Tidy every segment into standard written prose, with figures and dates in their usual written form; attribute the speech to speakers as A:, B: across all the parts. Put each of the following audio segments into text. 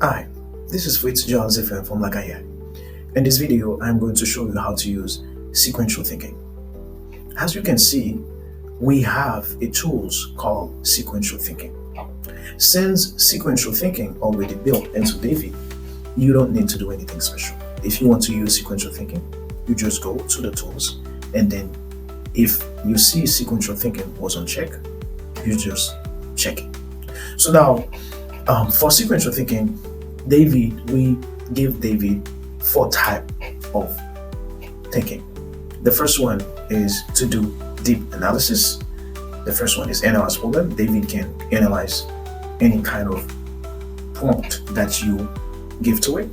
A: Hi, this is Fritz Charles from Lagaya. In this video, I'm going to show you how to use sequential thinking. As you can see, we have a tools called sequential thinking. Since sequential thinking already built into David, you don't need to do anything special. If you want to use sequential thinking, you just go to the tools, and then if you see sequential thinking was on check, you just check it. So now, for sequential thinking, we give David four type of thinking. The first one is to do deep analysis. The first one is analyze problem. David can analyze any kind of prompt that you give to it.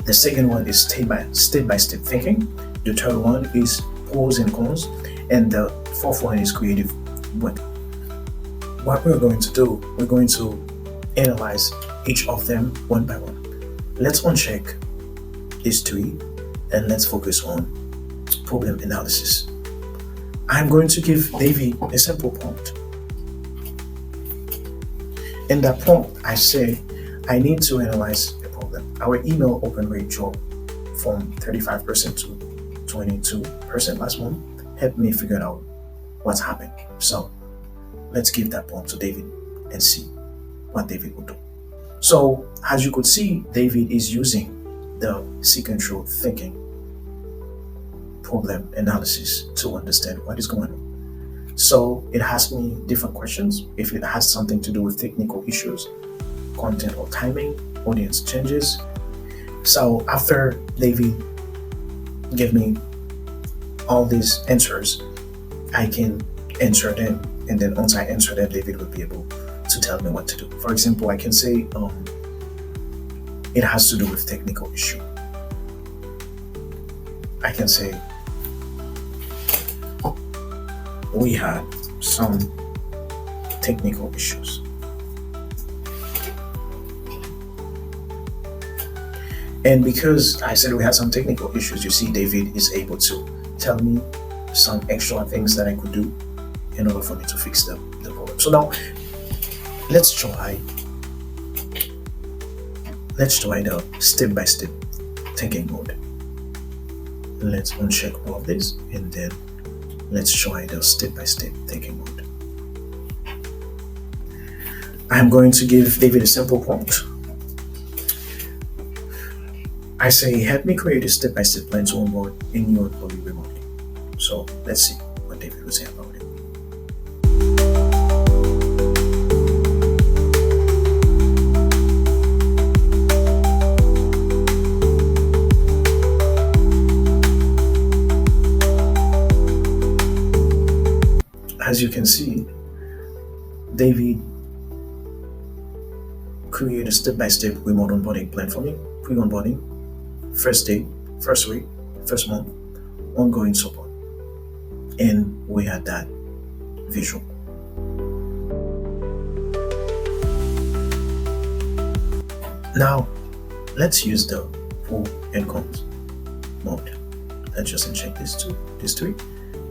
A: The second one is step-by-step thinking. The third one is pros and cons. And the fourth one is creative work. What we're going to do, we're going to analyze each of them one by one. Let's uncheck these three and let's focus on problem analysis. I'm going to give David a simple prompt. In that prompt, I say I need to analyze a problem. Our email open rate dropped from 35% to 22% last month. Help me figure out what's happened. So let's give that prompt to David and see what David will do. So as you could see, David is using the sequential thinking problem analysis to understand what is going on. So it asks me different questions. If it has something to do with technical issues, content or timing, audience changes. So after David gave me all these answers, I can answer them, and then once I answer them, David will be able to tell me what to do. For example, I can say it has to do with technical issue. I can say we had some technical issues. And because I said we had some technical issues, you see David is able to tell me some extra things that I could do in order for me to fix the problem. So now let's try the step-by-step thinking mode. Let's uncheck all of this and then let's try the step-by-step thinking mode. I'm going to give David a simple prompt. I say, help me create a step-by-step plan to onboard a new employee remotely. So let's see what David will say about it. As you can see, David created a step-by-step remote onboarding plan for me. Pre-onboarding, first day, first week, first month, ongoing support. And we had that visual. Now, let's use the pro and cons mode. Let's just uncheck these three.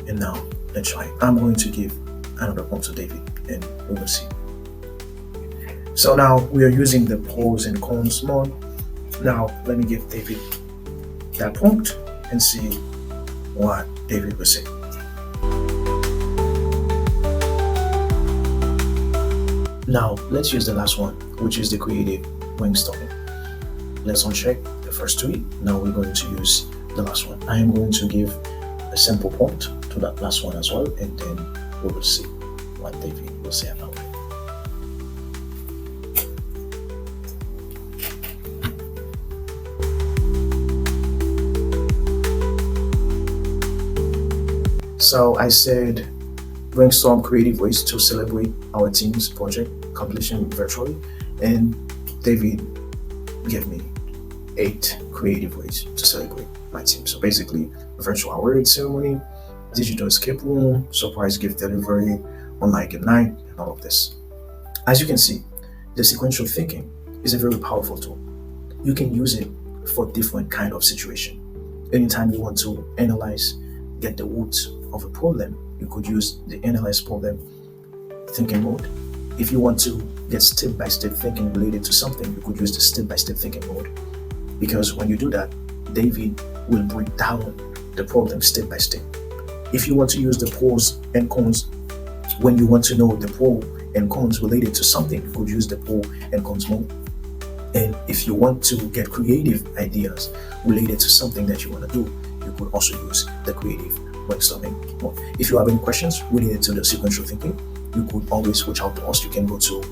A: And now let's try. I'm going to give another prompt to David and we will see. So now we are using the pros and cons mode. Now let me give David that prompt and see what David will say. Now let's use the last one, which is the creative brainstorming. Let's uncheck the first three. Now we're going to use the last one. I am going to give a simple prompt to that last one as well, and then we will see what David will say about it. So I said, brainstorm creative ways to celebrate our team's project completion virtually, and David gave me 8 creative ways to celebrate my team. So basically, virtual award ceremony, digital escape room, surprise gift delivery, online game night, and all of this. As you can see, the sequential thinking is a very powerful tool. You can use it for different kind of situation. Anytime you want to analyze, get the roots of a problem, you could use the analyze problem thinking mode. If you want to get step-by-step thinking related to something, you could use the step-by-step thinking mode. Because when you do that, David will break down the problem step by step. If you want to use the pros and cons, when you want to know the pro and cons related to something, you could use the pro and cons mode. And if you want to get creative ideas related to something that you want to do, you could also use the creative brainstorming mode. If you have any questions related to the sequential thinking, you could always reach out to us. You can go to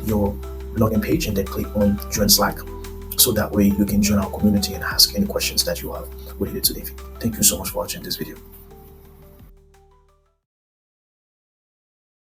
A: your login page and then click on join Slack, so that way you can join our community and ask any questions that you have related to David. Thank you so much for watching this video.